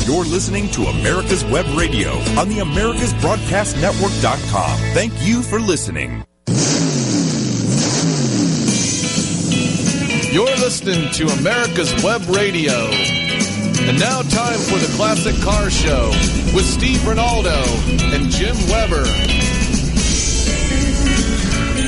You're listening to America's Web Radio on the AmericasBroadcastNetwork.com. Thank you for listening. You're listening to America's Web Radio. And now time for the Classic Car Show with Steve Rinaldo and Jim Weber.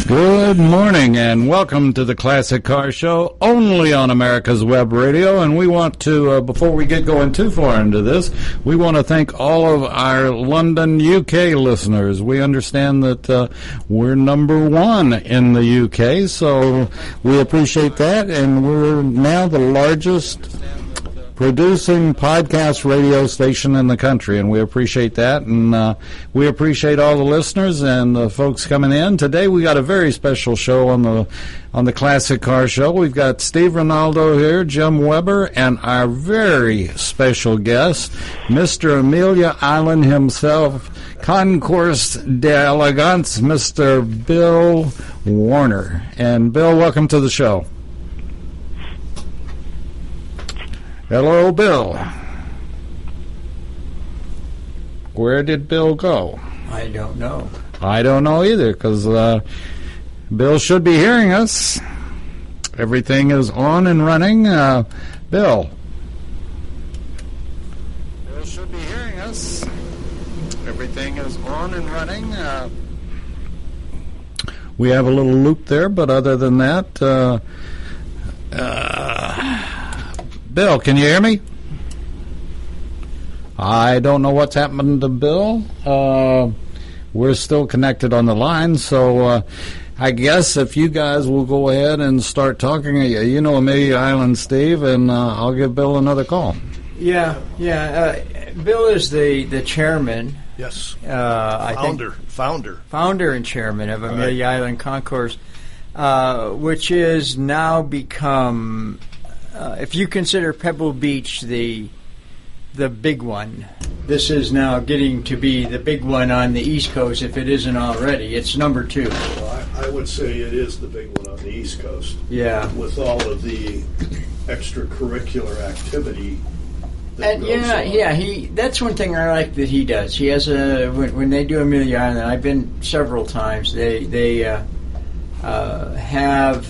Good morning and welcome to the Classic Car Show, only on America's Web Radio. And we want to, before we get going too far into this, we want to thank all of our London, UK listeners. We understand that we're number one in the UK, so we appreciate that. And we're now the largest producing podcast radio station in the country, and we appreciate that, and we appreciate all the listeners and the folks coming in. Today we got a very special show on the Classic Car Show. We've got Steve Rinaldo here, Jim Weber, and our very special guest, Mr. Amelia Island himself, Concourse d'Elegance, Mr. Bill Warner. And Bill, welcome to the show. Hello, Bill. Where did Bill go? I don't know. I don't know either, because Bill should be hearing us. Everything is on and running. Bill. Bill should be hearing us. Everything is on and running. We have a little loop there, but other than that, Bill, can you hear me? I don't know what's happened to Bill. We're still connected on the line, so I guess if you guys will go ahead and start talking, you know Amelia Island, Steve, and I'll give Bill another call. Yeah. Bill is the chairman. Yes. Founder and chairman of Amelia Island Concourse, which is now become... if you consider Pebble Beach the big one, this is now getting to be the big one on the East Coast, if it isn't already. It's number 2. Well, I would say it is the big one on the East Coast. Yeah. With all of the extracurricular activity that goes on. That's one thing I like that he does. He has when they do Amelia Island, I've been several times, they have...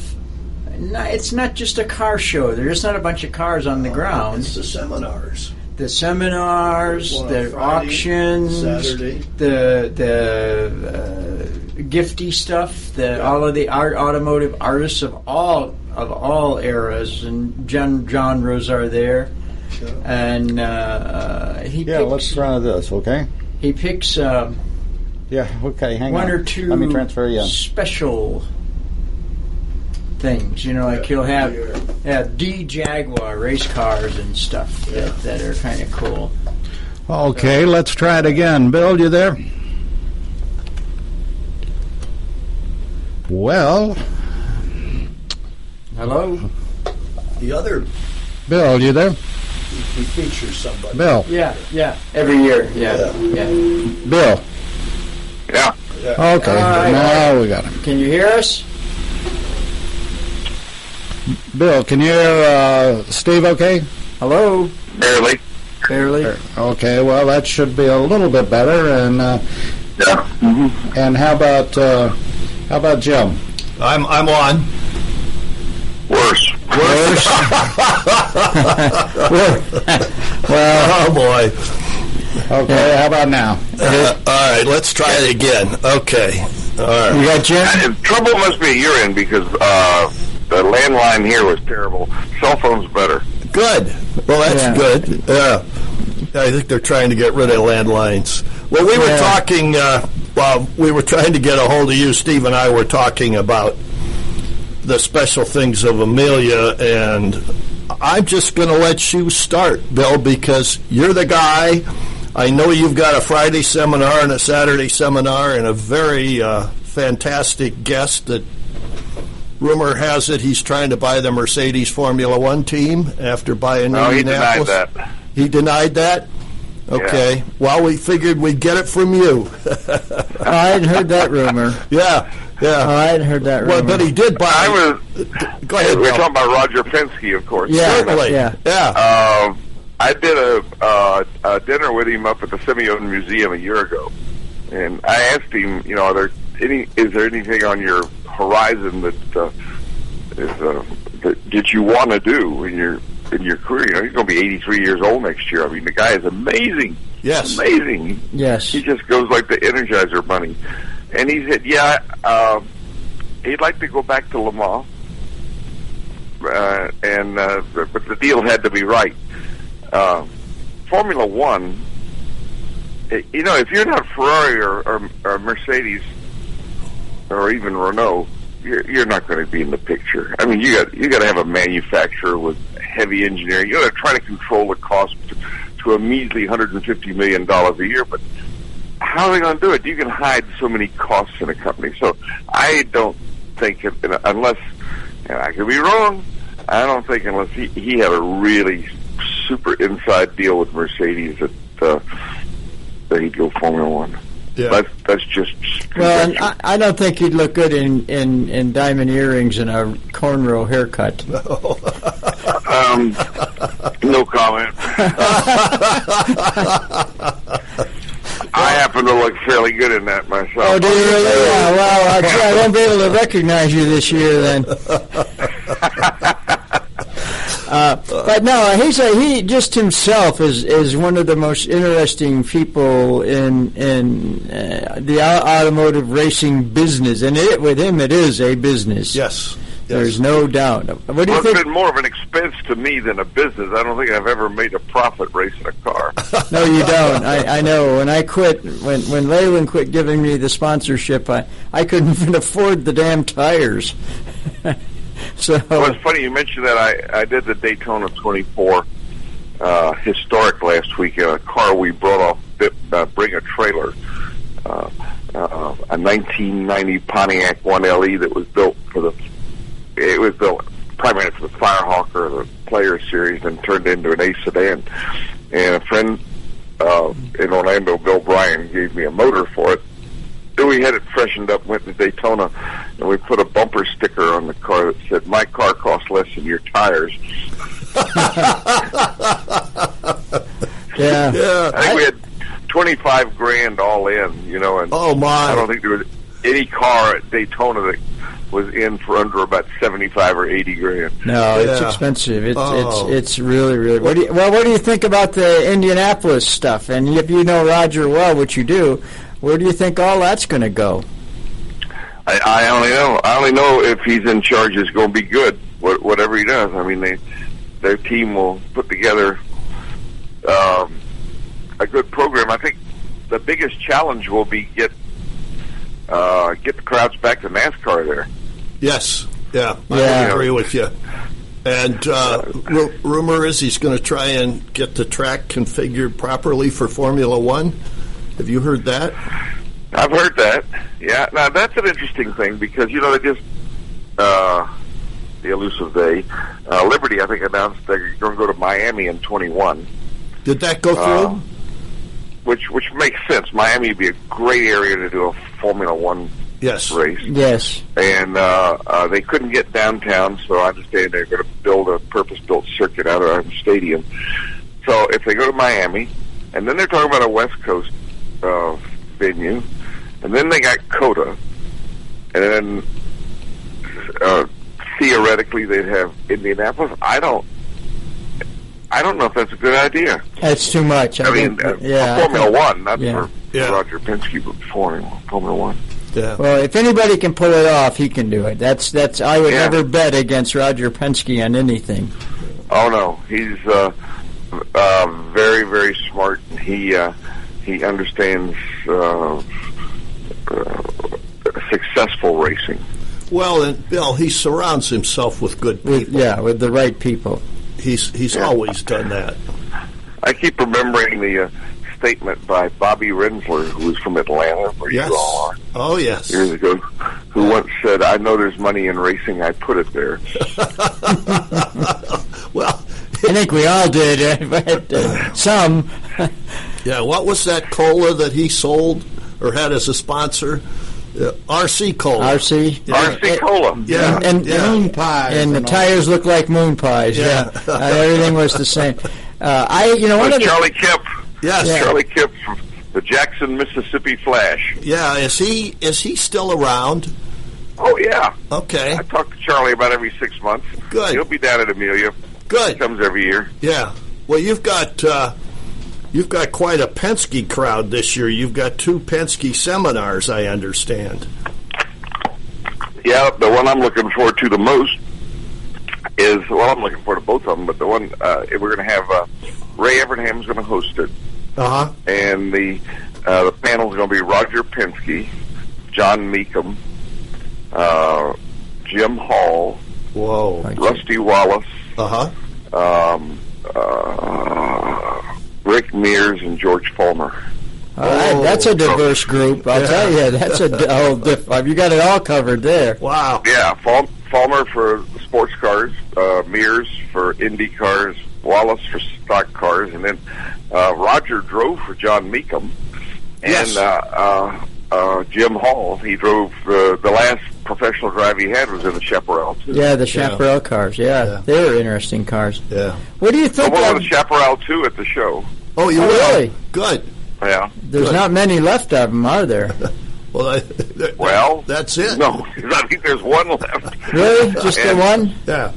it's not just a car show. There's just not a bunch of cars on the ground. It's the seminars. The auctions, Saturday. the gifty stuff, all of the automotive artists of all eras and genres are there. Sure. And let's try this, okay? He picks okay, hang one on. or two Let me transfer you in. special things, like he'll have D Jaguar race cars and stuff that are kind of cool. Okay, let's try it again. Bill, you there? Well, hello. The other Bill, you there? he features somebody. Bill. Yeah. Every year. Yeah. Bill. Yeah. Okay. Right. Now we got him. Can you hear us? Bill, can you hear Steve okay? Hello? Barely. Okay, well, that should be a little bit better. And Yeah. Mm-hmm. And how about Jim? I'm on. Worse. Well, Oh boy. okay, how about now? All right, let's try it again. Okay. All right. You got Jim? Trouble must be at your end because the landline here was terrible. Cell phone's better. Good. Well, that's good. Yeah. I think they're trying to get rid of landlines. Well, we were talking, while we were trying to get a hold of you, Steve and I were talking about the special things of Amelia, and I'm just going to let you start, Bill, because you're the guy. I know you've got a Friday seminar and a Saturday seminar and a very fantastic guest that rumor has it he's trying to buy the Mercedes Formula One team after buying Indianapolis. No, he denied that. He denied that? Okay. Yeah. Well, we figured we'd get it from you. I hadn't heard that rumor. Yeah. I hadn't heard that rumor. Well, but he did buy. Go ahead. We're Bill. talking about Roger Penske, of course. Certainly. Yeah. Yeah. I did a dinner with him up at the Simeon Museum a year ago, and I asked him, you know, is there anything on your horizon that you want to do in your career? You know, he's going to be 83 years old next year. I mean, the guy is amazing. Yes. Amazing. Yes. He just goes like the Energizer Bunny. And he said, he'd like to go back to Le Mans, but the deal had to be right. Formula One, you know, if you're not Ferrari or Mercedes or even Renault, you're not going to be in the picture. I mean, you got to have a manufacturer with heavy engineering. You got to try to control the cost to a measly $150 million a year. But how are they going to do it? You can hide so many costs in a company. So I don't think, unless, and I could be wrong, I don't think unless he had a really super inside deal with Mercedes that he'd go Formula One. Yeah. That's just well, and I don't think he'd look good in diamond earrings and a cornrow haircut. No comment. I happen to look fairly good in that myself. Oh, do you really? Yeah, well, I won't be able to recognize you this year then. But no, he just himself is one of the most interesting people in the automotive racing business, and with him it is a business. Yes. There's no doubt. What do you think? It's been more of an expense to me than a business. I don't think I've ever made a profit racing a car. No, you don't. I know. When I quit, when Leyland quit giving me the sponsorship, I couldn't even afford the damn tires. So well, it's funny you mentioned that. I did the Daytona 24 historic last week. A car we brought off Bring a Trailer, a 1990 Pontiac 1LE that was built primarily for the Firehawk or the Player Series and turned into an A sedan. And a friend in Orlando, Bill Bryan, gave me a motor for it. Then we had it freshened up, went to Daytona, and we put a bumper sticker on the car that said, "My car costs less than your tires." Yeah. I think we had $25,000 all in, you know, and oh my! I don't think there was any car at Daytona that was in for under about $75,000 or $80,000. No, it's expensive. It's really, really. What do you think about the Indianapolis stuff? And if you know Roger well, which you do, where do you think all that's going to go? I only know if he's in charge, it's going to be good. Whatever he does, I mean, their team will put together a good program. I think the biggest challenge will be get the crowds back to NASCAR there. Yes, I agree with you. And rumor is he's going to try and get the track configured properly for Formula One. Have you heard that? I've heard that. Yeah. Now that's an interesting thing because they just the elusive they Liberty, I think, announced they're going to go to Miami in 21. Did that go through? Which makes sense. Miami would be a great area to do a Formula One race. Yes. And they couldn't get downtown, so I understand they're going to build a purpose-built circuit out of our stadium. So if they go to Miami, and then they're talking about a West Coast venue, and then they got COTA, and then theoretically they'd have Indianapolis. I don't know if that's a good idea. That's too much. I mean, Formula One, not for Roger Penske, but Formula One. Yeah. Well, if anybody can pull it off, he can do it. That's. I would never bet against Roger Penske on anything. Oh no, he's very, very smart. He understands successful racing. Well, and Bill, he surrounds himself with good people. With the right people. He's always done that. I keep remembering the statement by Bobby Rensler, who was from Atlanta, where you all are. Oh, yes. Years ago, who once said, "I know there's money in racing, I put it there." Well, I think we all did, but some. Yeah, what was that cola that he sold or had as a sponsor? RC Cola. RC Cola. Yeah. And moon pies. And the tires look like moon pies. Yeah. Everything was the same. Charlie Kemp. Yes, yeah. Charlie Kemp from the Jackson, Mississippi Flash. Yeah, is he still around? Oh yeah. Okay. I talk to Charlie about every 6 months. Good. He'll be down at Amelia. Good. He comes every year. Yeah. Well, you've got quite a Penske crowd this year. You've got 2 Penske seminars, I understand. Yeah, the one I'm looking forward to the most is, I'm looking forward to both of them, but the one we're going to have Ray Evernham's going to host it. Uh-huh. And the panel's going to be Roger Penske, John Meekum, Jim Hall, whoa, Rusty Wallace, Rick Mears, and George Fulmer. That's a diverse group. I'll tell you, that's you got it all covered there. Wow. Yeah, Fulmer for sports cars, Mears for Indy cars, Wallace for stock cars, and then Roger drove for John Meekum, and Jim Hall, he drove the last professional drive he had was in the Chaparral too. Yeah, the Chaparral cars. Yeah, they were interesting cars. Yeah. What do you think? I won the Chaparral too at the show. Oh, you really? Good. Yeah. There's not many left of them, are there? Well, that's it. No, I think there's one left. Really? Just the one? Yeah.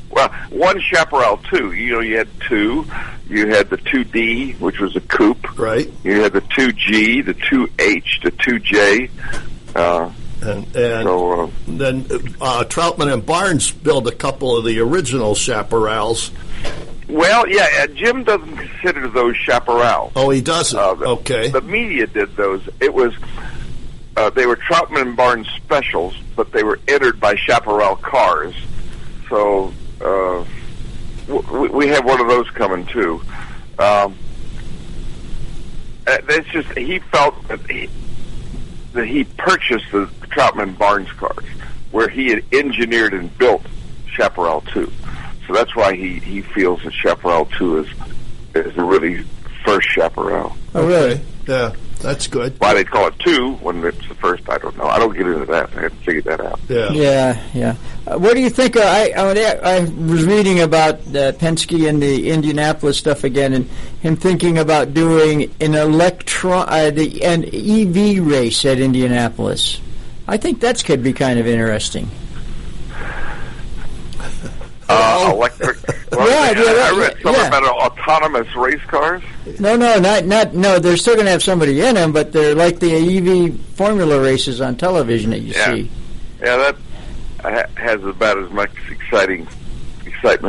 Well, one Chaparral 2. You had 2. You had the 2D, which was a coupe. Right. You had the 2G, the 2H, the 2J. Then Troutman and Barnes built a couple of the original Chaparrals. Well, yeah, Jim doesn't consider those Chaparral. Oh, he doesn't? Okay. The media did those. It was, they were Troutman and Barnes specials, but they were entered by Chaparral cars. So, we have one of those coming, too. It's just, he felt that he purchased the Troutman Barnes cars, where he had engineered and built Chaparral 2. So that's why he feels that Chaparral 2 is the really first Chaparral. Oh, really? Yeah, that's good. Why they call it 2 when it's the first, I don't know. I don't get into that. I haven't figured that out. Yeah. What do you think? I was reading about Penske and the Indianapolis stuff again, and him thinking about doing an an EV race at Indianapolis. I think that could be kind of interesting. Electric. I read something about autonomous race cars. No. They're still going to have somebody in them, but they're like the EV formula races on television that you see. Yeah, that has about as much excitement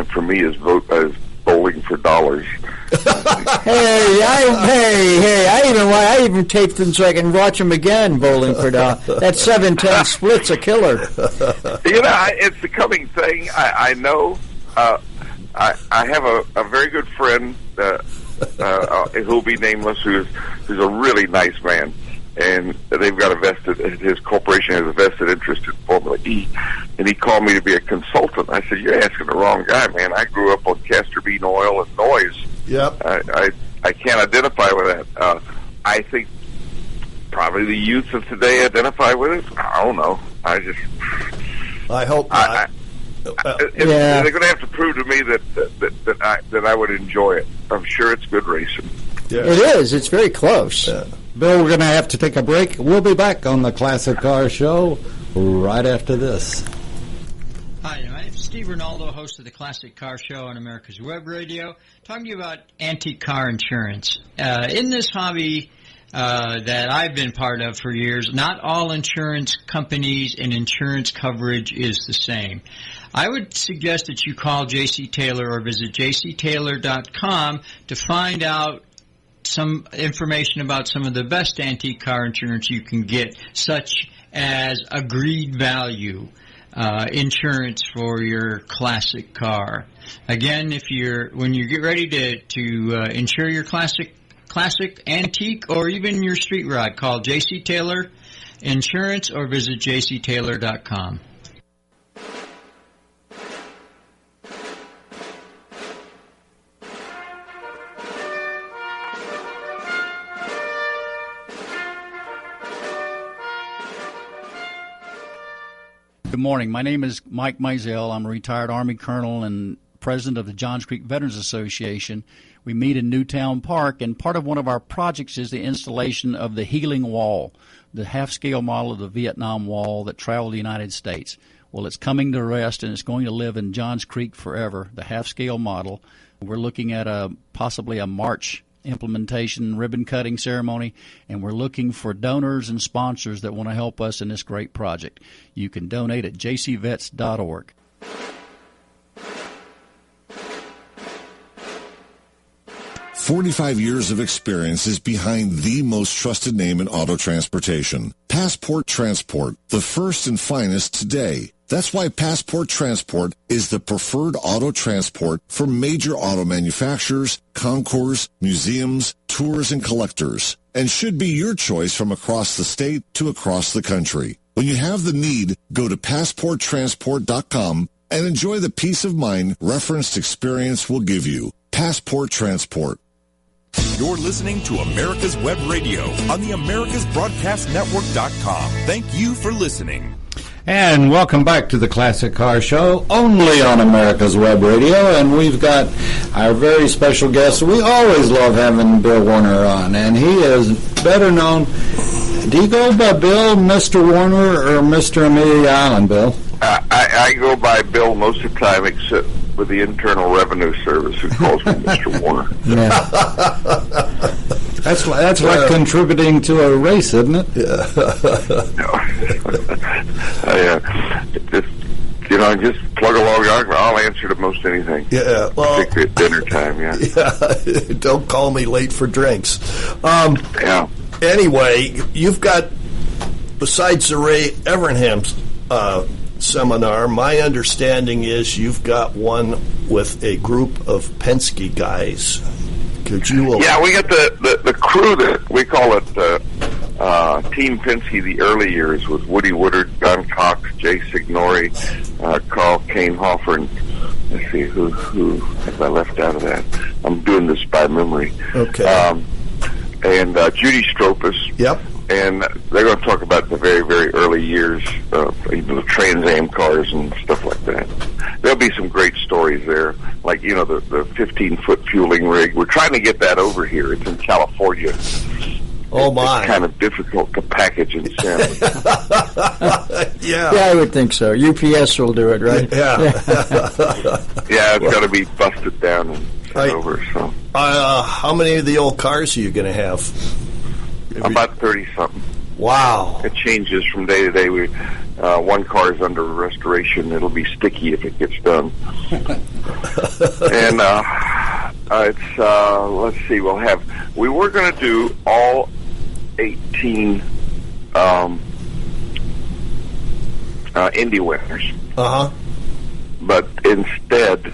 for me as bowling for dollars. I even taped them so I can watch them again. Bowling for dollars. That 7-10 split's a killer. It's the coming thing. I know. I have a very good friend who'll be nameless, who's a really nice man, and they've got his corporation has a vested interest in Formula E, and he called me to be a consultant. I said, "You're asking the wrong guy, man. I grew up on castor bean oil and noise. Yep. I can't identify with that. I think probably the youth of today identify with it. I don't know. I hope not. They're going to have to prove to me that I would enjoy it. I'm sure it's good racing. Yeah. It is. It's very close. Yeah. Bill, we're going to have to take a break. We'll be back on the Classic Car Show right after this. Hi, my name is Steve Rinaldo, host of the Classic Car Show on America's Web Radio, talking to you about antique car insurance. In this hobby that I've been part of for years, not all insurance companies and insurance coverage is the same. I would suggest that you call J.C. Taylor or visit jctaylor.com to find out some information about some of the best antique car insurance you can get, such as agreed value insurance for your classic car. Again, when you get ready to insure your classic, antique, or even your street rod, call J.C. Taylor Insurance or visit jctaylor.com. Good morning. My name is Mike Mizell. I'm a retired Army colonel and president of the Johns Creek Veterans Association. We meet in Newtown Park, and part of one of our projects is the installation of the Healing Wall, the half-scale model of the Vietnam Wall that traveled the United States. Well, it's coming to rest, and it's going to live in Johns Creek forever, the half-scale model. We're looking at possibly a March implementation ribbon-cutting ceremony, and we're looking for donors and sponsors that want to help us in this great project. You can donate at jcvets.org. 45 years of experience is behind the most trusted name in auto transportation. Passport Transport, the first and finest today. That's why Passport Transport is the preferred auto transport for major auto manufacturers, concours, museums, tours, and collectors, and should be your choice from across the state to across the country. When you have the need, go to PassportTransport.com and enjoy the peace of mind referenced experience will give you. Passport Transport. You're listening to America's Web Radio on the AmericasBroadcastNetwork.com. Thank you for listening. And welcome back to the Classic Car Show, only on America's Web Radio. And we've got our very special guest. We always love having Bill Warner on, and he is better known. Do you go by Bill, Mr. Warner, or Mr. Amelia Island, Bill? I go by Bill most of the time, except with the Internal Revenue Service, who calls me Mr. Warner. Yeah. That's like contributing to a race, isn't it? Just plug along. I'll answer to most anything. Yeah, well, particularly at dinner time. Yeah. Don't call me late for drinks. Yeah. Anyway, you've got, besides the Ray Evernham's seminar, my understanding is you've got one with a group of Penske guys. Could you? Yeah, we got the crew that we call it Team Penske. The early years with Woody Woodard, Don Cox, Jay Signori, Carl Kanehofer, and let's see who have I left out of that. I'm doing this by memory. Okay. And Judy Stropus. Yep. And they're going to talk about the very, very early years of the Trans Am cars and stuff like that. There'll be some great stories there, like, the 15-foot fueling rig. We're trying to get that over here. It's in California. Oh, my. It's kind of difficult to package and send. Yeah, I would think so. UPS will do it, right? Yeah. Yeah, it's got to be busted down and sent over. So, how many of the old cars are you going to have? About 30-something. Wow. It changes from day to day. One car is under restoration. It'll be sticky if it gets done. And it's, let's see, we were going to do all 18 Indy winners. Uh-huh. But instead,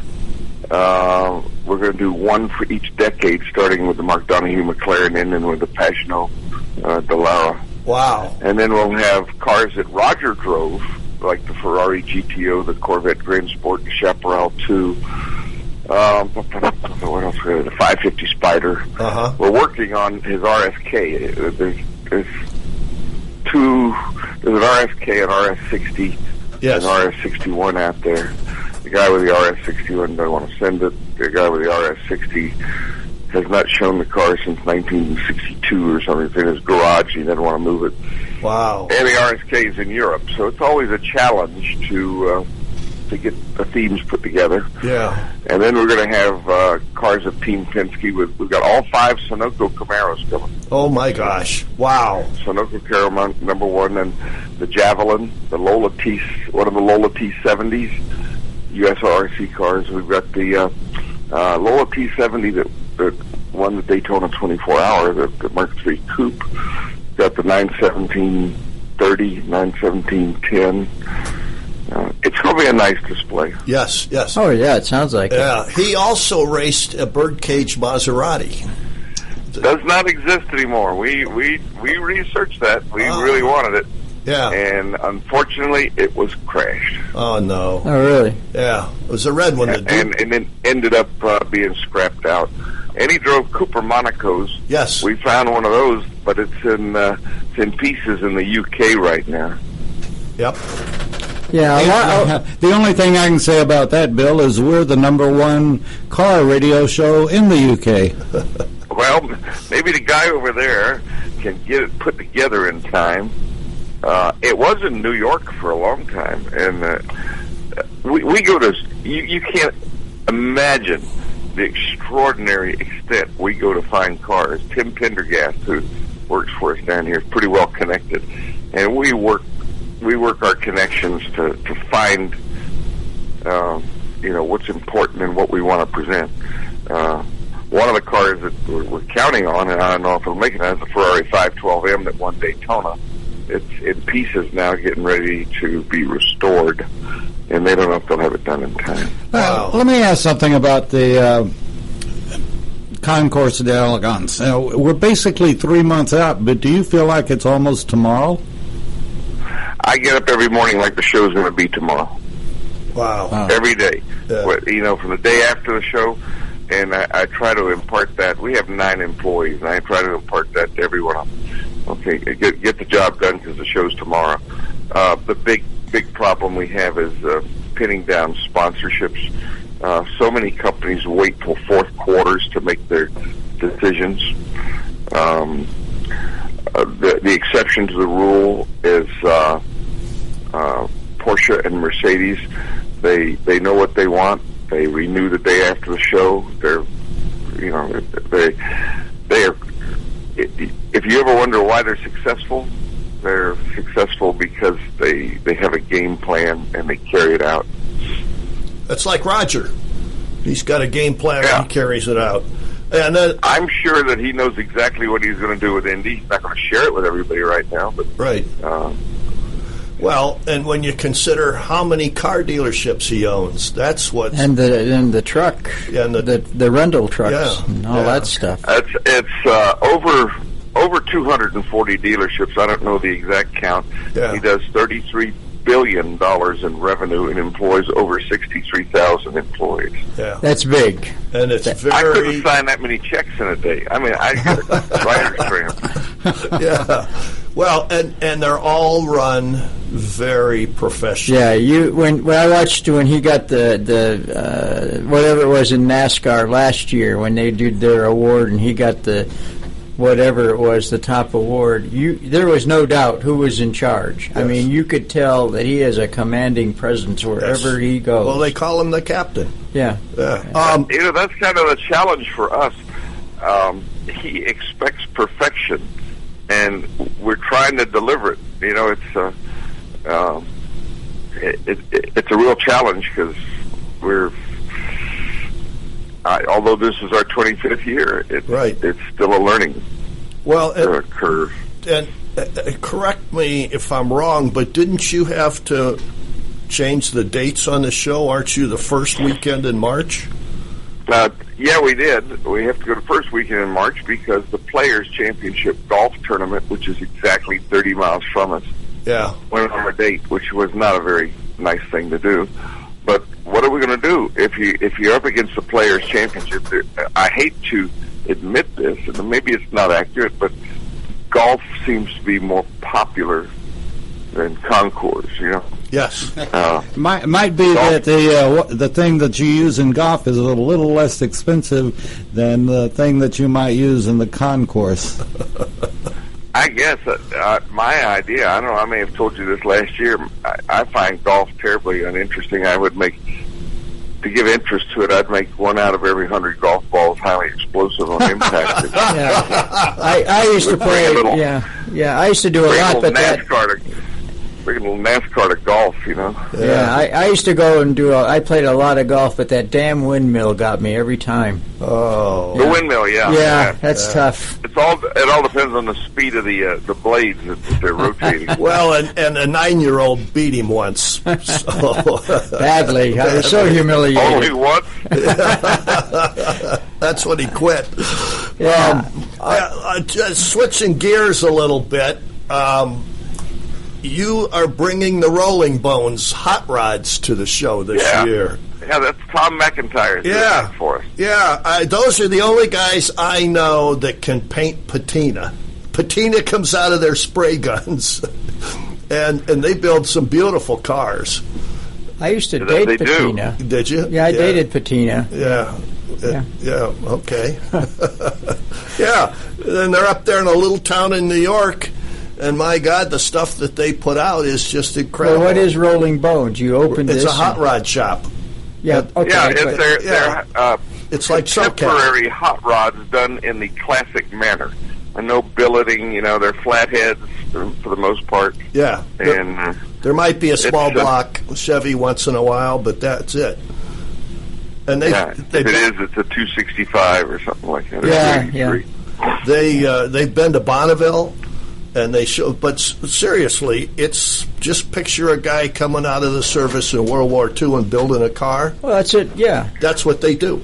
we're going to do one for each decade, starting with the Mark Donohue McLaren and then with the Pagenaud Dallara. Wow. And then we'll have cars that Roger drove, like the Ferrari GTO, the Corvette Grand Sport, the Chaparral 2. What else? The 550 Spider. Uh-huh. We're working on his RSK. There's an RSK, an RS60, yes, an RS61 out there. The guy with the RS61 doesn't want to send it. The guy with the RS60 has not shown the car since 1962 or something. It's in his garage. He doesn't want to move it. Wow. And the RSK is in Europe, so it's always a challenge to get the themes put together. Yeah. And then we're going to have cars of Team Penske. We've got all 5 Sunoco Camaros coming. Oh, my gosh. Wow. Sunoco Camaro number 1, and the Javelin, the Lola one of the Lola T70s, USRC cars. We've got the Lola T70 that won the Daytona 24 Hour, the Mark III Coupe. Got the 91730, 91710. It's going to be a nice display. Yes, yes. Oh, yeah, it sounds like it. He also raced a birdcage Maserati. Does not exist anymore. We researched that. We really wanted it. Yeah. And unfortunately, it was crashed. Oh, no. Oh, really? Yeah. It was a red one. And then ended up being scrapped out. And he drove Cooper Monacos. Yes. We found one of those, but it's in pieces in the UK right now. Yep. Yeah. The only thing I can say about that, Bill, is we're the #1 car radio show in the UK. Well, maybe the guy over there can get it put together in time. It was in New York for a long time, and we go to. You can't imagine the extraordinary extent we go to find cars. Tim Pendergast, who works for us down here, is pretty well connected, and we work our connections to find what's important and what we want to present. One of the cars that we're counting on, and I don't know if it'll make it, is the Ferrari 512M that won Daytona. It's in pieces now, getting ready to be restored, and they don't know if they'll have it done in time. Let me ask something about the Concourse d'Elegance. We're basically 3 months out, but do you feel like it's almost tomorrow? I get up every morning like the show's going to be tomorrow. Wow. Every day. From the day after the show, and I try to impart that. We have 9 employees, and I try to impart that to everyone else. Okay, get the job done because the show's tomorrow. The big problem we have is pinning down sponsorships. So many companies wait till fourth quarters to make their decisions. The exception to the rule is Porsche and Mercedes. They know what they want. They renew the day after the show. They are. If you ever wonder why they're successful because they have a game plan and they carry it out. That's like Roger. He's got a game plan and he carries it out. And I'm sure that he knows exactly what he's going to do with Indy. He's not going to share it with everybody right now. But right. Well, and when you consider how many car dealerships he owns, that's what. And the truck, and the rental trucks, and all that stuff. It's over 240 dealerships. I don't know the exact count. Yeah. He does $33 billion in revenue and employs over 63,000 employees. Yeah, that's big. And it's very. I couldn't sign that many checks in a day. I mean, I get writer's cramp. Yeah. Well, and they're all run very professional. Yeah, when I watched when he got the whatever it was in NASCAR last year when they did their award and he got the whatever it was, the top award, there was no doubt who was in charge. Yes. I mean, you could tell that he has a commanding presence wherever he goes. Well, they call him the captain. Yeah. That's kind of a challenge for us. He expects perfection, and we're trying to deliver it. It's a real challenge because although this is our 25th year, it's still a learning curve. And correct me if I'm wrong, but didn't you have to change the dates on the show? Aren't you the first weekend in March? Yeah, we did. We have to go to first weekend in March because the Players Championship Golf Tournament, which is exactly 30 miles from us, went on our date, which was not a very nice thing to do. But what are we going to do if you're up against the Players Championship? I hate to admit this, and maybe it's not accurate, but golf seems to be more popular than concourse. Yes. Might be that the thing that you use in golf is a little less expensive than the thing that you might use in the concourse. I guess my idea, I don't know, I may have told you this last year, I find golf terribly uninteresting. I would to give interest to it, I'd make 1 out of every 100 golf balls highly explosive on impact. I used to play, I used to do a lot, but bring a little NASCAR to golf, Yeah, I used to go and I played a lot of golf, but that damn windmill got me every time. Oh. The windmill, yeah. Yeah, that's tough. It all depends on the speed of the blades that they're rotating. Well, and a 9-year-old beat him once. So. Badly. I was so humiliated. Only once? That's when he quit. Yeah. Just switching gears a little bit, you are bringing the Rolling Bones hot rods to the show this year. Yeah, that's Tom McIntyre doing that for us. Yeah, those are the only guys I know that can paint patina. Patina comes out of their spray guns. and they build some beautiful cars. I used to date They Patina. do. Did you? Yeah, I dated Patina. Yeah. Yeah. Okay. Yeah. And they're up there in a little town in New York, and my God, the stuff that they put out is just incredible. Well, what is Rolling Bones? You opened It's this. a hot rod shop. Yeah. Okay. Yeah, but- they're It's like contemporary hot rods done in the classic manner. And no billeting, they're flatheads for the most part. Yeah. And there might be a small block Chevy once in a while, but that's it. And if it is, it's a 265 or something like that. Yeah. They've been to Bonneville, and they show. But seriously, it's just picture a guy coming out of the service in World War II and building a car. Well, that's it. Yeah. That's what they do.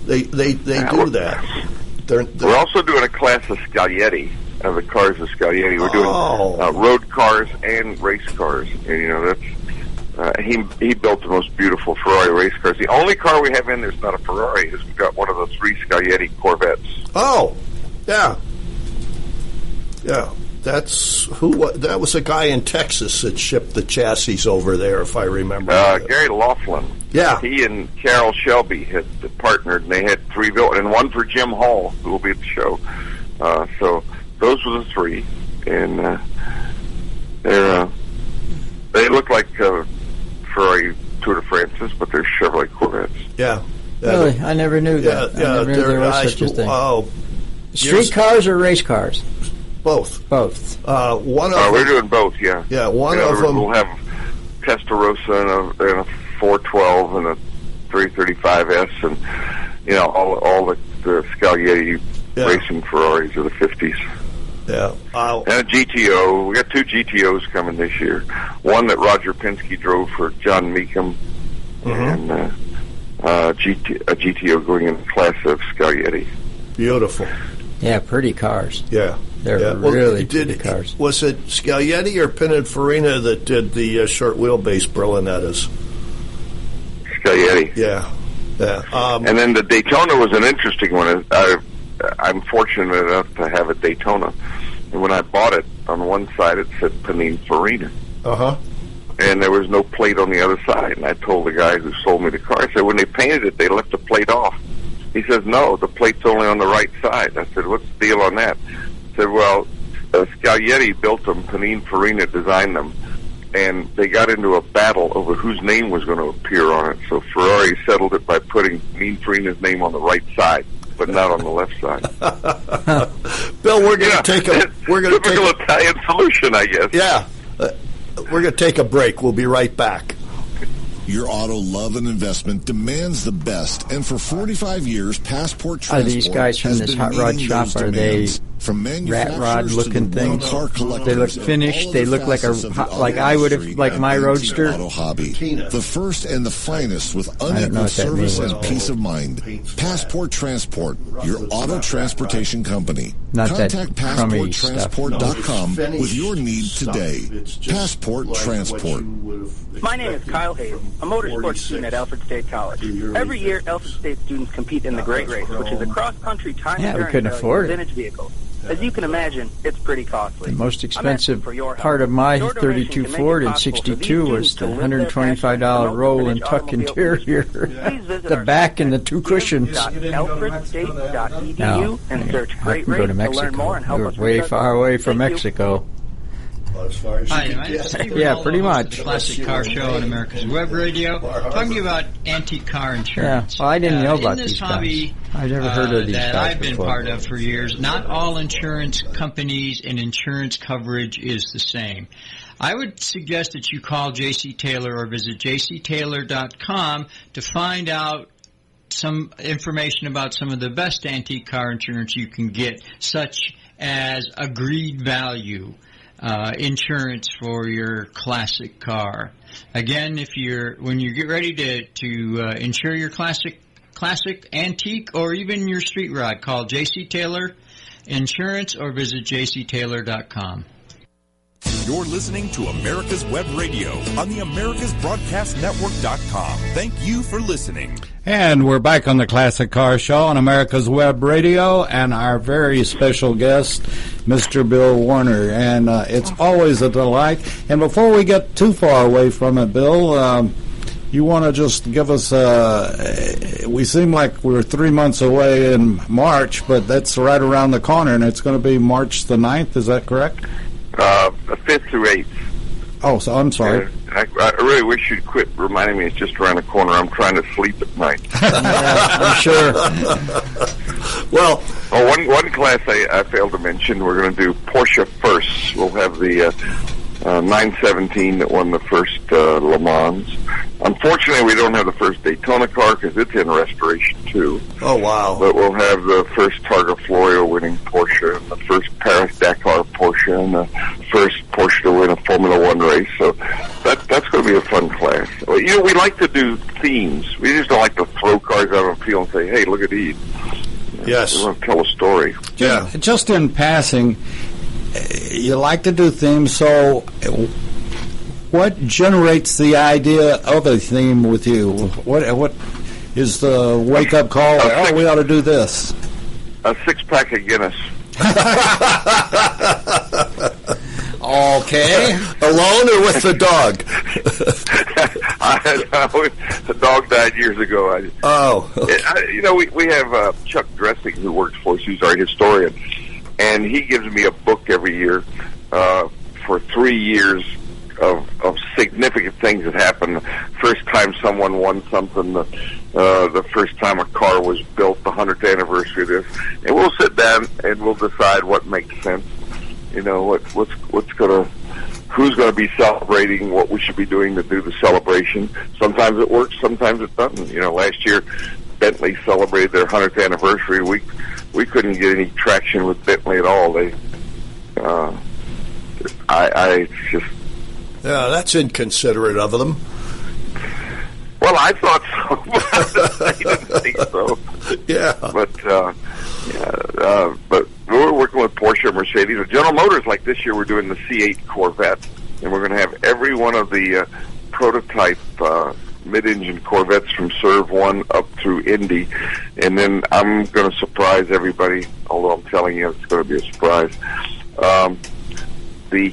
They do that. We're also doing a class of Scaglietti, of the cars of Scaglietti. We're doing road cars and race cars. And, that's he built the most beautiful Ferrari race cars. The only car we have in there's not a Ferrari is we've got one of the 3 Scaglietti Corvettes. Oh, yeah. Yeah. That was a guy in Texas that shipped the chassis over there, if I remember. Gary Laughlin. Yeah. He and Carol Shelby had partnered, and they had 3 built, and one for Jim Hall, who will be at the show. So those were the 3, and they look like Ferrari Tour de France's, but they're Chevrolet Corvettes. Yeah. Really? I never knew that. Yeah, I never knew there was such a thing. Oh, Street cars or race cars? Both. Both. One of we're doing both, yeah. Yeah, one of them. We'll have Testarossa and a 412 and a 335S, and all the Scaglietti racing Ferraris of the 50s. Yeah. And a GTO. We got 2 GTOs coming this year. One that Roger Penske drove for John Meekum, and a GTO going in the class of Scaglietti. Beautiful. Yeah, pretty cars. Yeah. They're really pretty cars. Was it Scaglietti or Pininfarina that did the short wheelbase Berlinettas? Scaglietti. Yeah. And then the Daytona was an interesting one. I'm fortunate enough to have a Daytona. And when I bought it, on one side it said Pininfarina. Uh-huh. And there was no plate on the other side. And I told the guy who sold me the car, I said, when they painted it, they left the plate off. He says, no, the plate's only on the right side. I said, what's the deal on that? He said, well, Scaglietti built them, Pininfarina designed them, and they got into a battle over whose name was going to appear on it. So Ferrari settled it by putting Pininfarina's name on the right side, but not on the left side. Bill, we're going to take a typical Italian solution, I guess. Yeah, we're going to take a break. We'll be right back. Your auto love and investment demands the best, and for 45 years, Passport Transport Are these guys from this hot rod shop? Are they rat rod looking things? They look finished. They look like I would have, like my Roadster. Auto hobby, the first and the finest with unequal service and peace of mind. Passport Transport, your auto transportation company. Contact PassportTransport.com with your need today. Passport Transport. My name is Kyle Hayes, a motorsports student at Alfred State College. Every year, Alfred State students compete in the Great Race, which is a cross-country time-sharing vintage vehicles. As you can imagine, it's pretty costly. The most expensive part of my 32 Ford in 62 was the $125 roll and tuck interior, the back and the 2 cushions. alfredstate.edu and search Great Race to Mexico. We're way far away from Mexico. Hi, my name is Steve Yeah, Rinaldo, pretty host of much. the Classic Car Show on America's Web Radio, talking to you about antique car insurance. Yeah, well, I didn't know about these these hobby, guys. I've never heard of these that guys I've been before. part of for years. Not all insurance companies and insurance coverage is the same. I would suggest that you call J.C. Taylor or visit jctaylor.com to find out some information about some of the best antique car insurance you can get, such as agreed value. Insurance for your classic car. Again, when you get ready to insure your classic, antique, or even your street rod, call J.C. Taylor Insurance or visit jctaylor.com. You're listening to America's Web Radio on the AmericasBroadcastNetwork.com. Thank you for listening. And we're back on the Classic Car Show on America's Web Radio, and our very special guest, Mr. Bill Warner. And it's always a delight. And before we get too far away from it, Bill, you want to just give us we seem like we're 3 months away in March, but that's right around the corner, and it's going to be March the 9th. Is that correct? 5th through 8th. Oh, so I'm sorry. I really wish you'd quit reminding me it's just around the corner. I'm trying to sleep at night. I'm sure. Well, one class I failed to mention, we're going to do Porsche first. We'll have the 917 that won the first Le Mans. Unfortunately, we don't have the first Daytona car because it's in restoration too. Oh, wow. But we'll have the first Targa Florio winning Porsche, and the first Paris-Dakar Porsche, and the first Porsche to win a Formula One race. So that's going to be a fun class. Well, you know, we like to do themes. We just don't like to throw cars out on the field and say, hey, look at these. Yes. We want to tell a story. Yeah. Just in passing, you like to do themes, so what generates the idea of a theme with you? What is the wake-up call? We ought to do this. A 6-pack of Guinness. Okay. Alone or with the dog? The dog died years ago. We have Chuck Dressing, who works for us, who's our historian, and he gives me a book every year for 3 years of significant things that happened. First time someone won something, the first time a car was built, the 100th anniversary of this, and we'll sit down and we'll decide what makes sense. You know, who's going to be celebrating, what we should be doing to do the celebration. Sometimes it works, sometimes it doesn't. You know, last year Bentley celebrated their 100th anniversary. We couldn't get any traction with Bentley at all. That's inconsiderate of them. Well, I thought so, but I didn't think so. Yeah. But we're working with Porsche and Mercedes. General Motors, like this year, we're doing the C8 Corvette, and we're going to have every one of the prototype mid-engine Corvettes from Serve 1 up through Indy, and then I'm going to surprise everybody, although I'm telling you it's going to be a surprise. The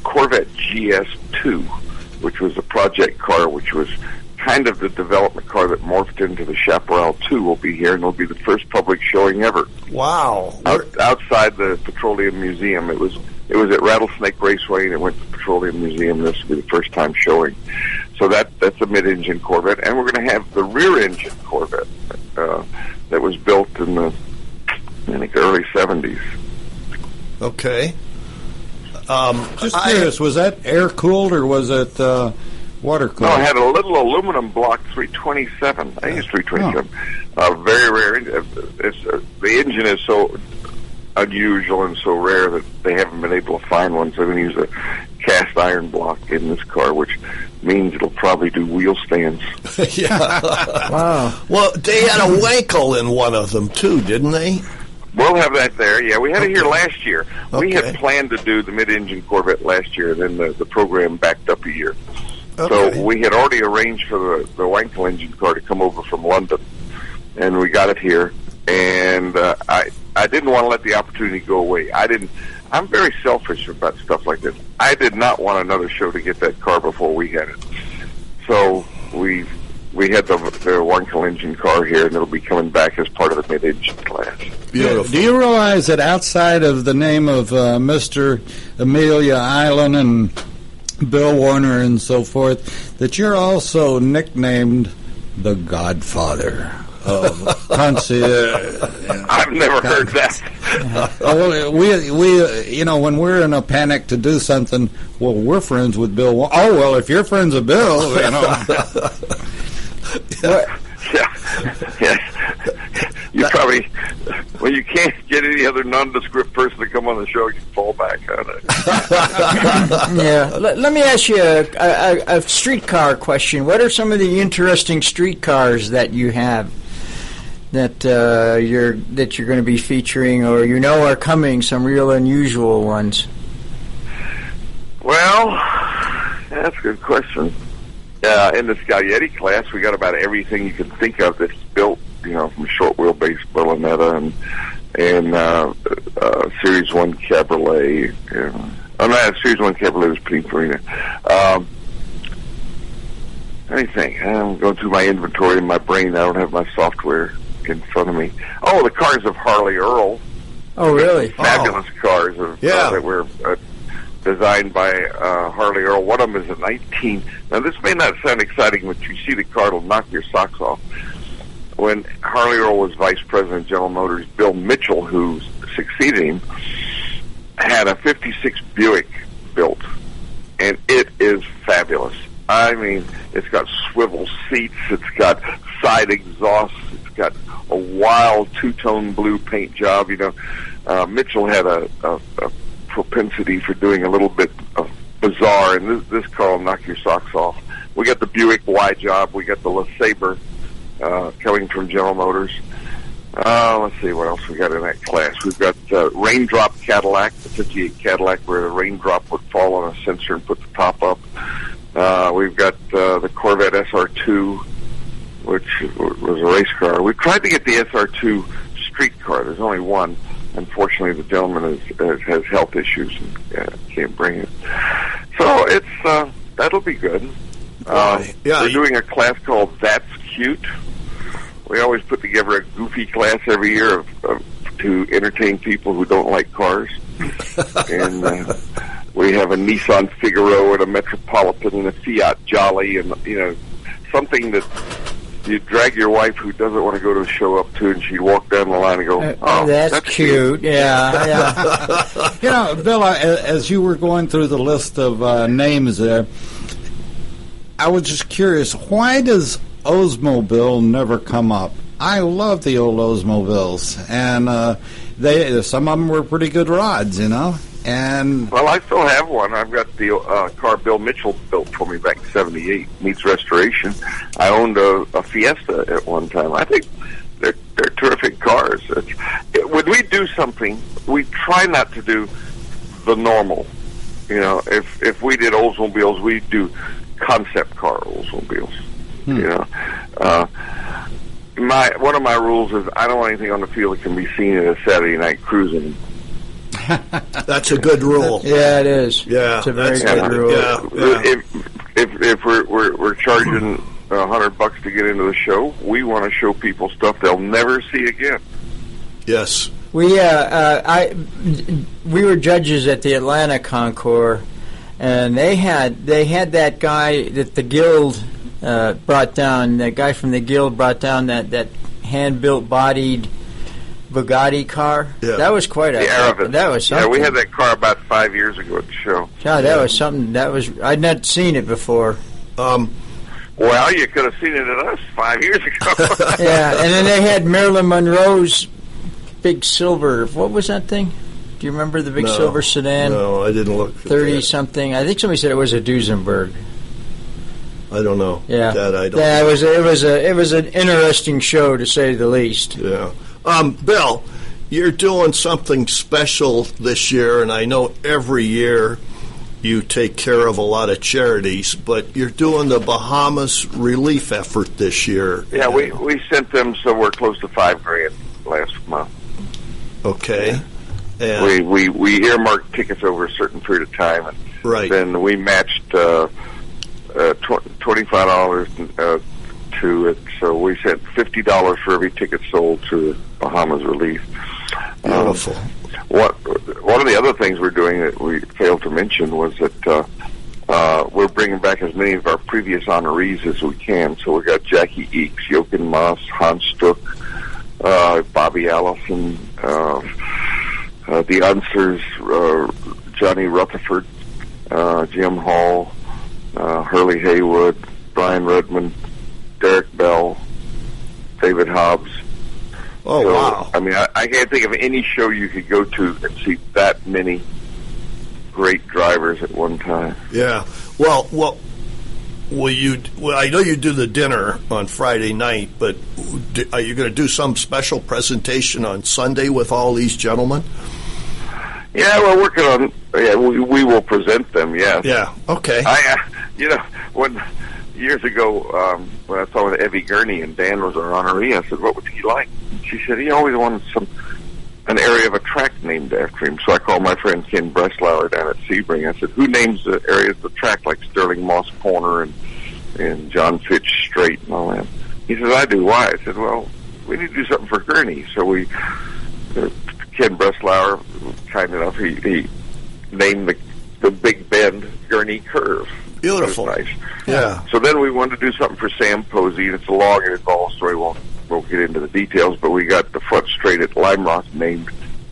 Corvette GS2, which was a project car, which was kind of the development car that morphed into the Chaparral 2, will be here, and it'll be the first public showing ever. Wow! Outside the Petroleum Museum, it was at Rattlesnake Raceway, and it went to the Petroleum Museum. This will be the first time showing. So that's a mid-engine Corvette, and we're going to have the rear-engine Corvette that was built in the early 70s. Okay. Just curious, was that air-cooled or was it water-cooled? No, it had a little aluminum block 327. I think it's 327. Very rare. The engine is so unusual and so rare that they haven't been able to find one, so they're going to use a cast iron block in this car, which means it'll probably do wheel stands. Yeah. Wow. Well, they had a Wankel in one of them, too, didn't they? We'll have that there. Yeah, we had it here last year. Okay. We had planned to do the mid-engine Corvette last year, and then the program backed up a year. Okay. So we had already arranged for the Wankel engine car to come over from London, and we got it here. And I didn't want to let the opportunity go away. I'm very selfish about stuff like this. I did not want another show to get that car before we had it. So we had the Wankel engine car here, and it'll be coming back as part of the mid-engine class. Beautiful. Do you realize that outside of the name of Mr. Amelia Island and Bill Warner and so forth, that you're also nicknamed the Godfather of concierge? I've never heard that. Well, we when we're in a panic to do something, well, we're friends with Bill. Oh, well, if you're friends with Bill, Yeah. You probably, when you can't get any other nondescript person to come on the show, you fall back on it. Yeah. Let me ask you a streetcar question. What are some of the interesting streetcars that you have that you're going to be featuring, or are coming? Some real unusual ones. Well, that's a good question. In the Scaglietti class, we got about everything you can think of that's built, from short wheelbase Berlinetta and Series 1 Cabriolet. Series 1 Cabriolet was Pininfarina. Anything. I'm going through my inventory in my brain. I don't have my software in front of me. Oh, the cars of Harley Earl. Oh, really? Fabulous cars that were designed by Harley Earl. One of them is a 19. Now, this may not sound exciting, but you see the car, it'll knock your socks off. When Harley Earl was vice president of General Motors, Bill Mitchell, who succeeded him, had a 56 Buick built, and it is fabulous. I mean, it's got swivel seats, it's got side exhausts, it's got a wild two-tone blue paint job. Mitchell had a propensity for doing a little bit of bizarre, and this car will knock your socks off. We got the Buick Y job, we got the LeSabre coming from General Motors. Let's see what else we got in that class. We've got Raindrop Cadillac, the 58 Cadillac, where the raindrop would fall on a sensor and put the top up. We've got the Corvette SR2, which was a race car. We tried to get the SR2 street car. There's only one. Unfortunately, the gentleman has health issues and can't bring it. So that'll be good. We're doing a class called That's Cute. We always put together a goofy class every year to entertain people who don't like cars. And we have a Nissan Figaro and a Metropolitan and a Fiat Jolly, and something that you drag your wife who doesn't want to go to a show up to, and she'd walk down the line and go, "Oh, that's cute." Yeah. Bill, as you were going through the list of names there, I was just curious, why does Oldsmobile never come up? I love the old Oldsmobiles, and some of them were pretty good rods, And well, I still have one. I've got the car Bill Mitchell built for me back in '78. Needs restoration. I owned a Fiesta at one time. I think they're terrific cars. When we do something, we try not to do the normal. If we did Oldsmobiles, we do concept car Oldsmobiles. One of my rules is I don't want anything on the field that can be seen at a Saturday night cruising. That's a good rule. Yeah, it is. Yeah, it's a very good rule. Yeah. If we're charging $100 to get into the show, we want to show people stuff they'll never see again. Yes. We were judges at the Atlanta Concourse, and they had that guy that the Guild brought down. That guy from the Guild brought down that hand-built bodied Bugatti car. Yeah. That was quite a. That was something. Yeah, we had that car about 5 years ago at the show. Yeah, that was something. I'd not seen it before. Well, you could have seen it at us 5 years ago. Yeah, and then they had Marilyn Monroe's big silver. What was that thing? Do you remember the big silver sedan? No, I didn't look. 30-something. I think somebody said it was a Duesenberg. I don't know. Yeah, that I don't. Yeah, it was an interesting show to say the least. Yeah. Bill, you're doing something special this year, and I know every year you take care of a lot of charities, but you're doing the Bahamas relief effort this year. Yeah, we sent them somewhere close to $5,000 last month. Okay. Yeah. And we earmarked tickets over a certain period of time, and then we matched $25 to it. So we sent $50 for every ticket sold to Bahamas Relief. Beautiful. One of the other things we're doing that we failed to mention was that we're bringing back as many of our previous honorees as we can. So we got Jackie Eakes, Jochen Moss, Hans Stuck, Bobby Allison, the Unsers, Johnny Rutherford, Jim Hall, Hurley Haywood, Brian Rudman, Derek Bell, David Hobbs. Oh, so, wow. I mean, I can't think of any show you could go to and see that many great drivers at one time. Yeah. Well, I know you do the dinner on Friday night, but are you going to do some special presentation on Sunday with all these gentlemen? Yeah, we're working on. Yeah, we will present them. Yes. Yeah. Okay. When years ago, when I was talking with Evie Gurney and Dan was our honoree, I said, "What would he like?" She said, "He always wanted an area of a track named after him." So I called my friend Ken Breslauer down at Sebring. I said, "Who names the areas of the track like Sterling Moss Corner and John Fitch Strait and all that?" He said, "I do." "Why?" I said, "Well, we need to do something for Gurney." So Ken Breslauer, kind enough, he named the Big Bend Gurney Curve. Beautiful. Nice. Yeah. So then we wanted to do something for Sam Posey, and it's a long and involved story. Won't get into the details, but we got the front straight at Lime Rock named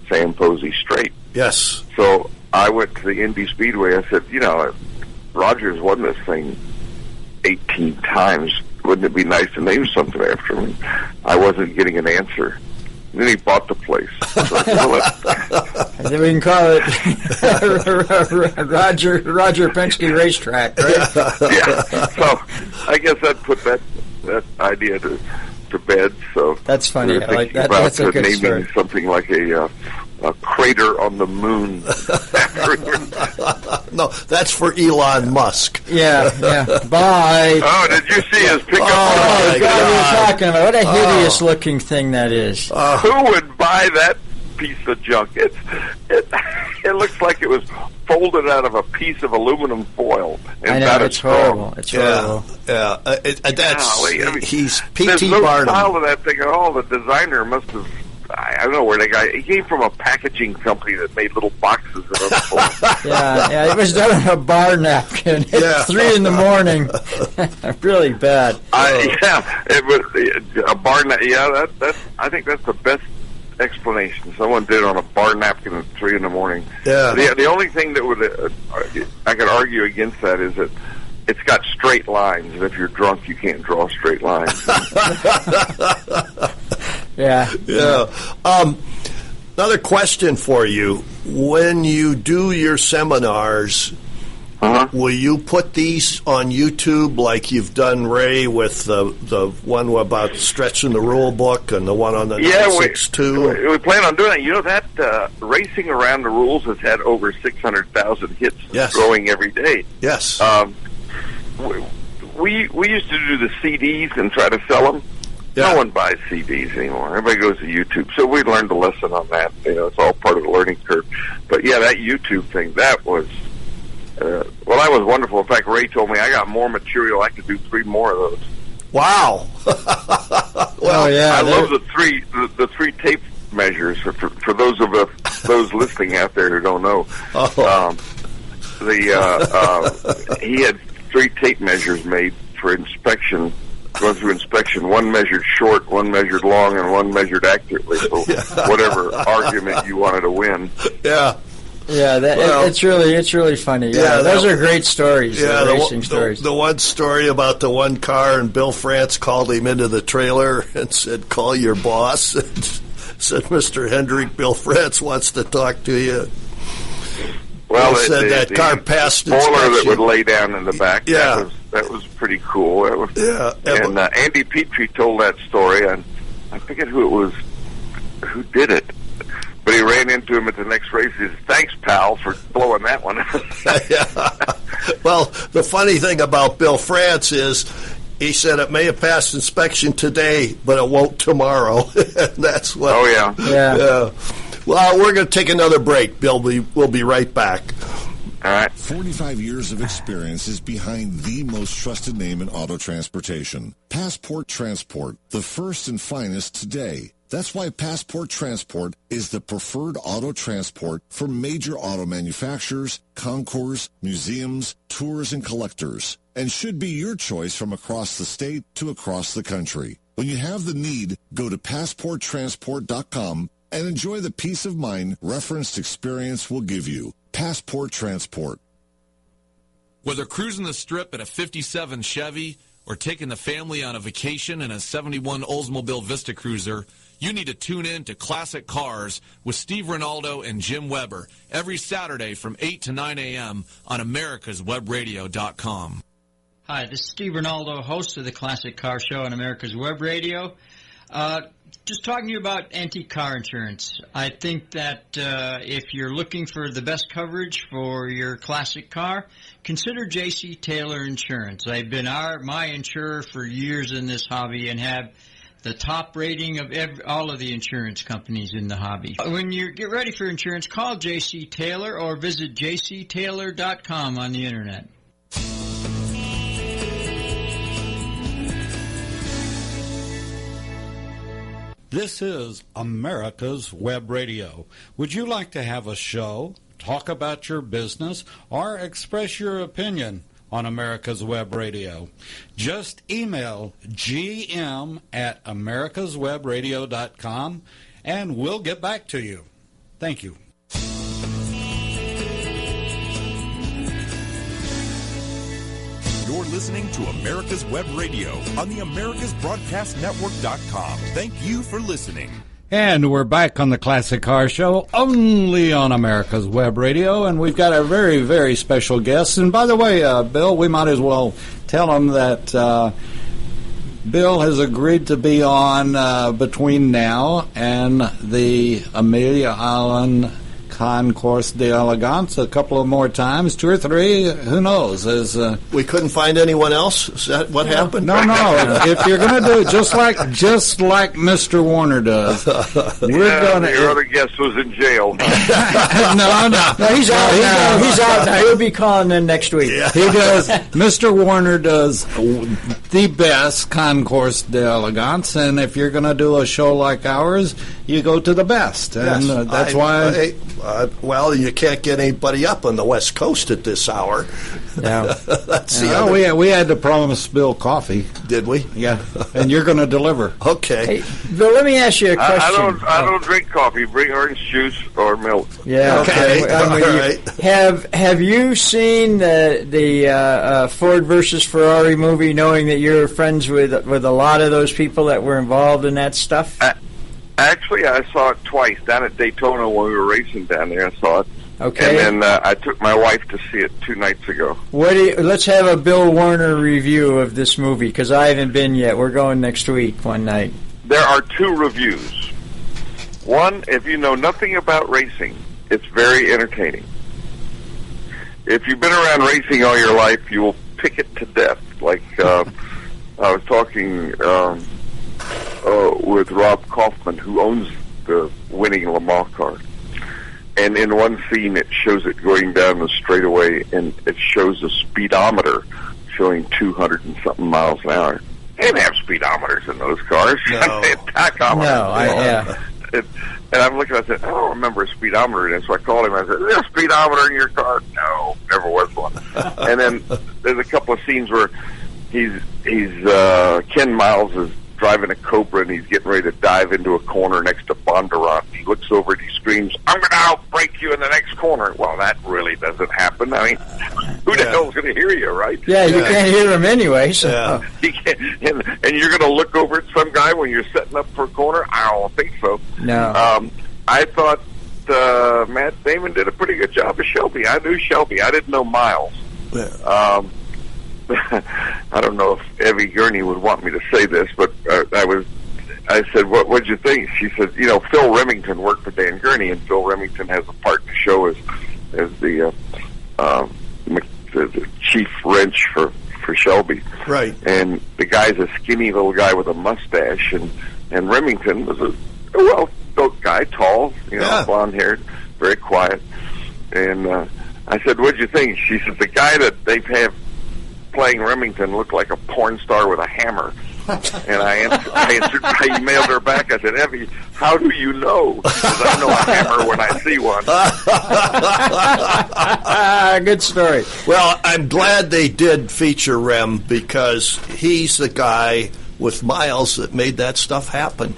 Sam Posey Straight. Yes. So I went to the Indy Speedway. I said, Rogers won this thing 18 times. Wouldn't it be nice to name something after him? I wasn't getting an answer. And then he bought the place. So I said, and then we can call it Roger Penske Racetrack, right? Yeah. So I guess that put that idea to bed. So that's funny. I like that. That's a good naming story. Something like a crater on the moon. No, that's for Elon Musk. Yeah. Bye. Oh, did you see his pickup? Oh, God, we're talking about what a hideous-looking thing that is. Who would buy that piece of junk? It looks like it was folded out of a piece of aluminum foil. I know, it's horrible. It's horrible. Yeah. He's P.T. There's no Barnum. style to that thing at all. The designer must have. I don't know where the guy. He came from a packaging company that made little boxes of them. Yeah, it was done on a bar napkin at 3 in the morning. Really bad. It was a bar. That's. I think that's the best explanation. Someone did it on a bar napkin at 3 in the morning. Yeah. The only thing that would I could argue against that is that it's got straight lines, and if you're drunk, you can't draw straight lines. Yeah. Another question for you: when you do your seminars, will you put these on YouTube like you've done, Ray, with the one about stretching the rule book and the one on the 962? We plan on doing that. That Racing Around the Rules has had over 600,000 hits, growing every day. Yes. We used to do the CDs and try to sell them. Yeah. No one buys CDs anymore. Everybody goes to YouTube. So we learned a lesson on that. It's all part of the learning curve. But yeah, that YouTube thing, that was that was wonderful. In fact, Ray told me I got more material. I could do 3 more of those. Wow. Well, I love the three tape measures for those of those listening out there who don't know. He had 3 tape measures made for inspection. Going through inspection, one measured short, one measured long, and one measured accurately. So whatever argument you wanted to win. Yeah. Yeah, it's really funny. Yeah, those are great stories. Yeah, racing stories. The one story about the one car, and Bill France called him into the trailer and said, "Call your boss." And said, "Mr. Hendrick, Bill France wants to talk to you." Well, he said that car passed spoiler inspection. that would lay down in the back. Yeah. That was pretty cool. And Andy Petrie told that story, and I forget who did it, but he ran into him at the next race. He said, "Thanks, pal, for blowing that one." Well, the funny thing about Bill France is he said it may have passed inspection today, but it won't tomorrow. And that's what. Oh, yeah. Well, we're going to take another break, Bill. We'll be right back. All right. 45 years of experience is behind the most trusted name in auto transportation. Passport Transport, the first and finest today. That's why Passport Transport is the preferred auto transport for major auto manufacturers, concours, museums, tours, and collectors, and should be your choice from across the state to across the country. When you have the need, go to PassportTransport.com and enjoy the peace of mind referenced experience will give you. Passport Transport. Whether cruising the strip in a 57 Chevy or taking the family on a vacation in a 71 Oldsmobile Vista Cruiser, you need to tune in to Classic Cars with Steve Rinaldo and Jim Weber every Saturday from 8 to 9 a.m. on AmericasWebRadio.com. Hi, this is Steve Rinaldo, host of the Classic Car Show on America's Web Radio. Just talking to you about antique car insurance. I think that if you're looking for the best coverage for your classic car, consider J.C. Taylor Insurance. They've been my insurer for years in this hobby and have the top rating of all of the insurance companies in the hobby. When you get ready for insurance, call J.C. Taylor or visit jctaylor.com on the Internet. This is America's Web Radio. Would you like to have a show, talk about your business, or express your opinion on America's Web Radio? Just email gm@americaswebradio.com and we'll get back to you. Thank you. You're listening to America's Web Radio on the AmericasBroadcastNetwork.com. Thank you for listening. And we're back on the Classic Car Show, only on America's Web Radio, and we've got a very, very special guest. And by the way, Bill, we might as well tell him that Bill has agreed to be on between now and the Amelia Island Concourse de Elegance a couple of more times, 2 or 3, who knows? We couldn't find anyone else? Is that what happened? No. If you're going to do it just like Mr. Warner does, we're going to. Your other guest was in jail. No, he's out now. He's out now. He'll be calling in next week. Yeah. He does. Mr. Warner does the best Concourse de Elegance, and if you're going to do a show like ours, you go to the best, and yes. That's why. Well, you can't get anybody up on the West Coast at this hour. Yeah, that's we had to promise Bill coffee. Did we? Yeah, and you're going to deliver. Okay. Hey, Bill, let me ask you a question. I don't drink coffee. Bring orange juice or milk. Yeah. Okay. All right. Have you seen the Ford versus Ferrari movie, knowing that you're friends with a lot of those people that were involved in that stuff? Actually, I saw it twice down at Daytona when we were racing down there. I saw it. Okay. And then I took my wife to see it 2 nights ago. Let's have a Bill Warner review of this movie, because I haven't been yet. We're going next week one night. There are 2 reviews. One, if you know nothing about racing, it's very entertaining. If you've been around racing all your life, you will pick it to death. Like I was talking with Rob Kaufman, who owns the winning Le Mans car. And in one scene, it shows it going down the straightaway, and it shows a speedometer showing 200 and something miles an hour. They didn't have speedometers in those cars. No. They had tachometers. Yeah. And I'm looking, I said, I don't remember a speedometer in it. So I called him, I said, is there a speedometer in your car? No, never was one. And then there's a couple of scenes where Ken Miles is driving a Cobra, and he's getting ready to dive into a corner next to Bondurant. He looks over and he screams, I'm going to outbrake you in the next corner. Well, that really doesn't happen. I mean, who the hell's going to hear you, right? Yeah, you can't hear him anyway. So. Yeah. He can't, and you're going to look over at some guy when you're setting up for a corner? I don't think so. No. I thought Matt Damon did a pretty good job of Shelby. I knew Shelby. I didn't know Miles. Yeah. I don't know if Evie Gurney would want me to say this, but I said, what'd you think? She said, Phil Remington worked for Dan Gurney, and Phil Remington has a part in the show as the chief wrench for Shelby. Right. And the guy's a skinny little guy with a mustache, and Remington was a well-built guy, tall, blonde-haired, very quiet. And I said, what'd you think? She said, the guy that they have playing Remington looked like a porn star with a hammer. And I emailed her back. I said, Evie, how do you know? Because I know a hammer when I see one. Good story. Well, I'm glad they did feature Rem, because he's the guy with Miles that made that stuff happen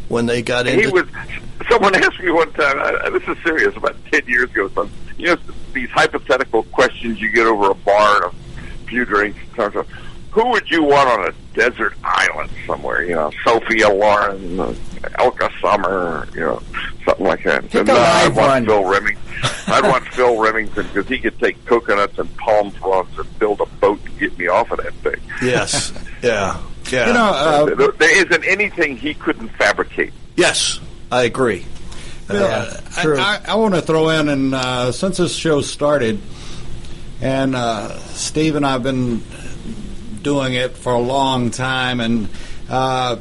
when they got into... Someone asked me one time, this is serious, about 10 years ago, these hypothetical questions you get over a bar and a few drinks, who would you want on a desert island somewhere? Sophia Loren, Elka Summer, something like that. And I'd want Phil Remington. I'd want Phil Remington, because he could take coconuts and palm fronds and build a boat to get me off of that thing. Yes, yeah. Yeah. There isn't anything he couldn't fabricate. Yes, I agree. I want to throw in, and since this show started, and Steve and I have been doing it for a long time, and I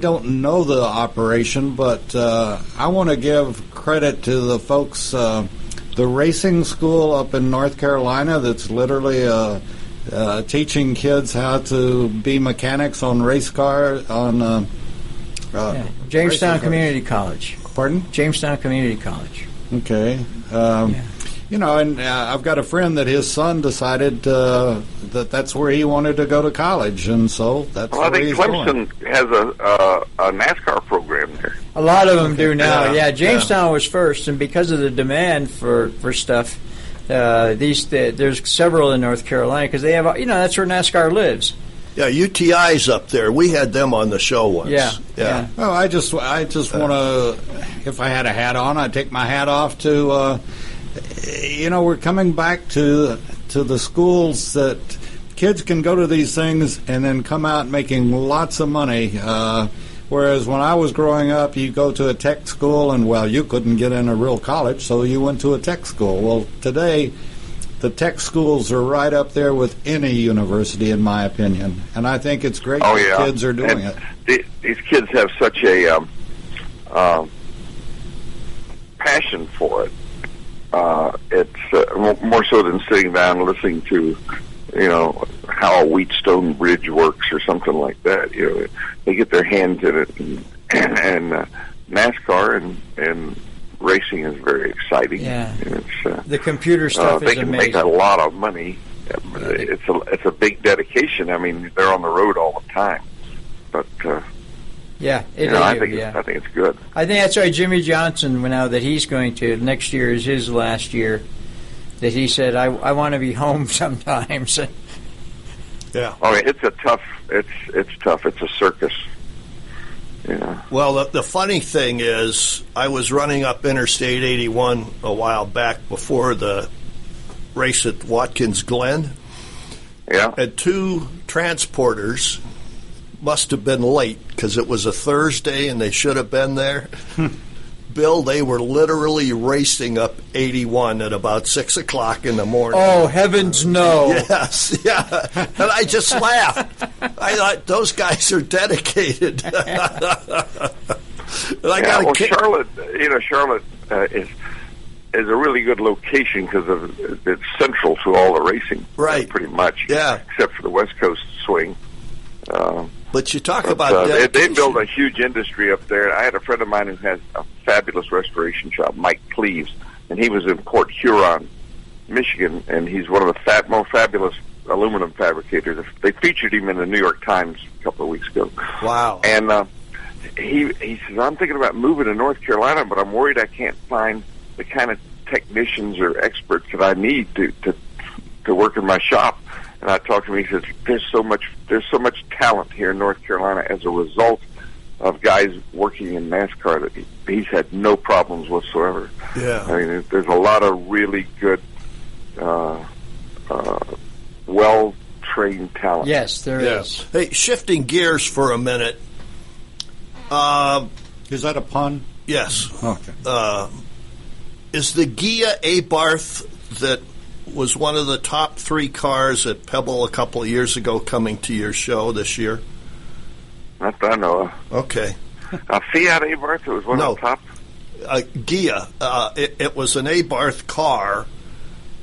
don't know the operation, but I want to give credit to the folks, the racing school up in North Carolina that's literally teaching kids how to be mechanics on race cars, on Jamestown Community College. Pardon? Jamestown Community College. Okay. And I've got a friend that his son decided that's where he wanted to go to college, and so that's where he's going. I think Clemson has a NASCAR program there. A lot of them do now. Yeah, Jamestown was first, and because of the demand for stuff, there's several in North Carolina because they have, that's where NASCAR lives. Yeah, UTI's up there. We had them on the show once. Yeah. Well, I just want to, if I had a hat on, I'd take my hat off to, we're coming back to the schools that kids can go to these things and then come out making lots of money. Whereas when I was growing up, you go to a tech school and, you couldn't get in a real college, so you went to a tech school. Well, today, the tech schools are right up there with any university, in my opinion. And I think it's great that kids are doing it. These kids have such a passion for it. It's more so than sitting down and listening to, how a Wheatstone bridge works or something like that. They get their hands in it, and NASCAR and racing is very exciting. Yeah, and it's, the computer stuff is amazing. They can make a lot of money. It's a big dedication. I mean, they're on the road all the time, but I think it's good. I think that's why Jimmy Johnson, now that he's going to, next year is his last year, that he said, I want to be home sometimes. Yeah. Oh, it's tough. It's a circus. Yeah. Well, the funny thing is, I was running up Interstate 81 a while back before the race at Watkins Glen. Yeah. And two transporters must have been late because it was a Thursday and they should have been there. Bill, they were literally racing up 81 at about 6 o'clock in the morning. Oh, heavens no. Yes, yeah. And I just laughed. I thought, those guys are dedicated. Charlotte, Charlotte is a really good location because it's central to all the racing. Right. Pretty much. Yeah. Except for the West Coast swing. But you talk about they build a huge industry up there. I had a friend of mine who has a fabulous restoration shop, Mike Cleaves, and he was in Port Huron, Michigan, and he's one of the more fabulous aluminum fabricators. They featured him in the New York Times a couple of weeks ago. Wow. And he says, I'm thinking about moving to North Carolina, but I'm worried I can't find the kind of technicians or experts that I need to work in my shop. And I talked to him. He says, "There's so much talent here in North Carolina as a result of guys working in NASCAR that he's had no problems whatsoever." Yeah, I mean, there's a lot of really good, well-trained talent. Yes, there is. Hey, shifting gears for a minute. Is that a pun? Yes. Okay. Is the Gia Abarth that was one of the top 3 cars at Pebble a couple of years ago coming to your show this year? Not that I know of. Okay. Fiat Abarth was one of the top? Gia. It was an Abarth car,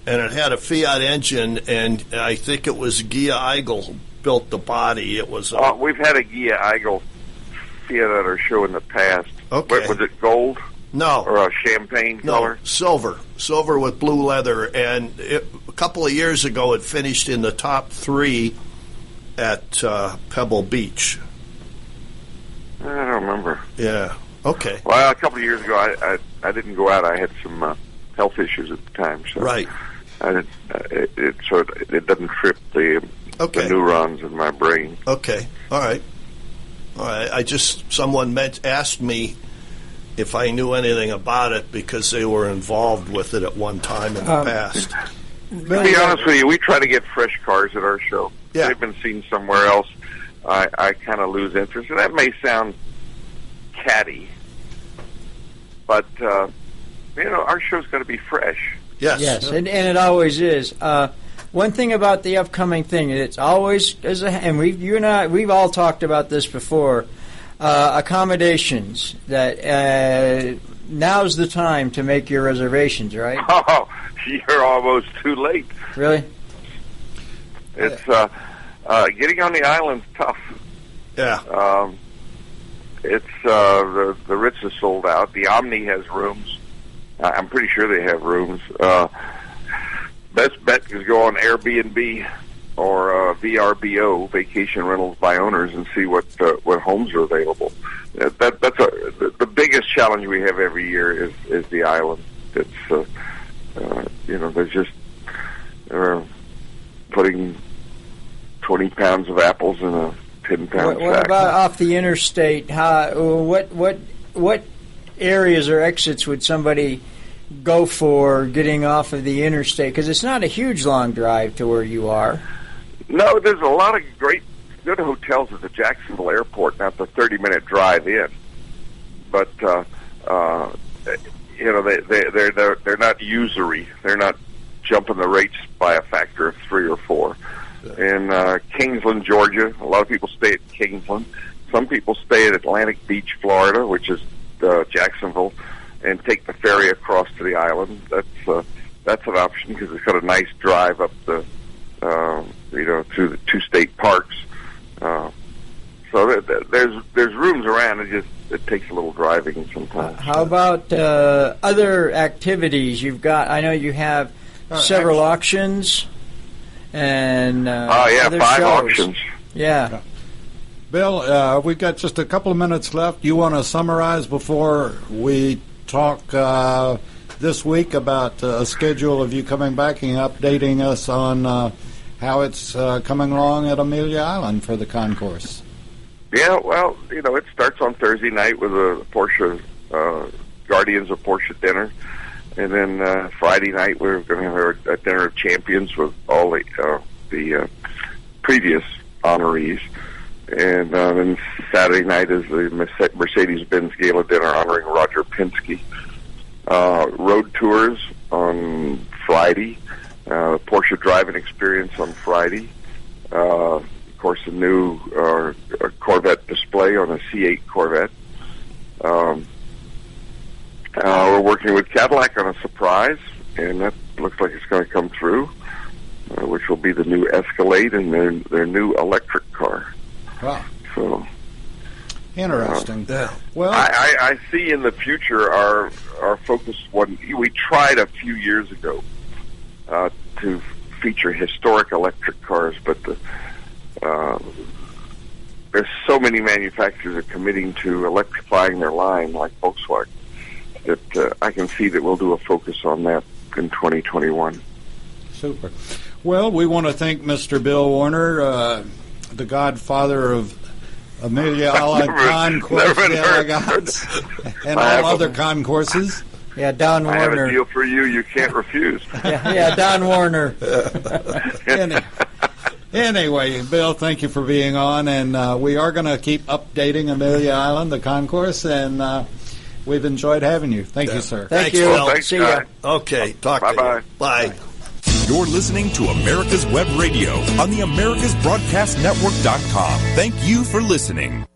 and it had a Fiat engine, and I think it was Gia Eigel built the body. It was. We've had a Gia Eigel Fiat at our show in the past. Okay. Was it gold? No. Or a champagne color? No, silver with blue leather. And a couple of years ago, it finished in the top 3 at Pebble Beach. I don't remember. Yeah. Okay. Well, a couple of years ago, I didn't go out. I had some health issues at the time. So right. It doesn't trip the neurons in my brain. Okay. All right. Someone asked me if I knew anything about it because they were involved with it at one time in the past. To be honest with you, we try to get fresh cars at our show. Yeah. They've been seen somewhere else. I kind of lose interest. And that may sound catty, but our show's got to be fresh. Yes, and it always is. One thing about the upcoming thing, it's always and we've all talked about this before. Accommodations. That now's the time to make your reservations, right? Oh, you're almost too late. Really? It's getting on the island's tough. Yeah. It's the Ritz is sold out. The Omni has rooms. I'm pretty sure they have rooms. Best bet is go on Airbnb or VRBO, Vacation Rentals by Owners, and see what homes are available. That's the biggest challenge we have every year is the island. It's there's just putting 20 pounds of apples in a 10-pound sack. What about off the interstate? What areas or exits would somebody go for getting off of the interstate? Because it's not a huge long drive to where you are. No, there's a lot of good hotels at the Jacksonville airport. Now it's a 30-minute drive in, but they're not usury. They're not jumping the rates by a factor of 3 or 4. In Kingsland, Georgia, a lot of people stay at Kingsland. Some people stay at Atlantic Beach, Florida, which is Jacksonville, and take the ferry across to the island. That's an option because it's got a nice drive up the to the 2 state parks. So there's rooms around. It takes a little driving sometimes. How about other activities you've got? I know you have several auctions and other 5 shows. auctions. Yeah. Bill, we've got just a couple of minutes left. You want to summarize before we talk this week about a schedule of you coming back and updating us on how it's coming along at Amelia Island for the concourse? Yeah, well, it starts on Thursday night with a Porsche Guardians of Porsche dinner, and then Friday night we're going to have a dinner of champions with all the previous honorees, and then Saturday night is the Mercedes-Benz Gala dinner honoring Roger Penske. Road tours on Friday, Porsche driving experience on Friday. Of course, a new Corvette display on a C8 Corvette. We're working with Cadillac on a surprise, and that looks like it's going to come through, which will be the new Escalade and their new electric car. Wow. So interesting. Well, I see in the future our focus. We tried a few years ago to feature historic electric cars, but there's so many manufacturers are committing to electrifying their line, like Volkswagen, that I can see that we'll do a focus on that in 2021. Super. Well, we want to thank Mr. Bill Warner, the godfather of Amelia Island Concourse d'Elegance and all other concourses. Yeah, Don Warner. I have a deal for you. You can't refuse. yeah, Don Warner. Anyway, Bill, thank you for being on, and we are going to keep updating Amelia Island, the concourse, and we've enjoyed having you. Thank you, sir. Thank you. Well, thanks, see ya. Okay, talk to Bye-bye. you. Bye. You're listening to America's Web Radio on the AmericasBroadcastNetwork.com. Thank you for listening.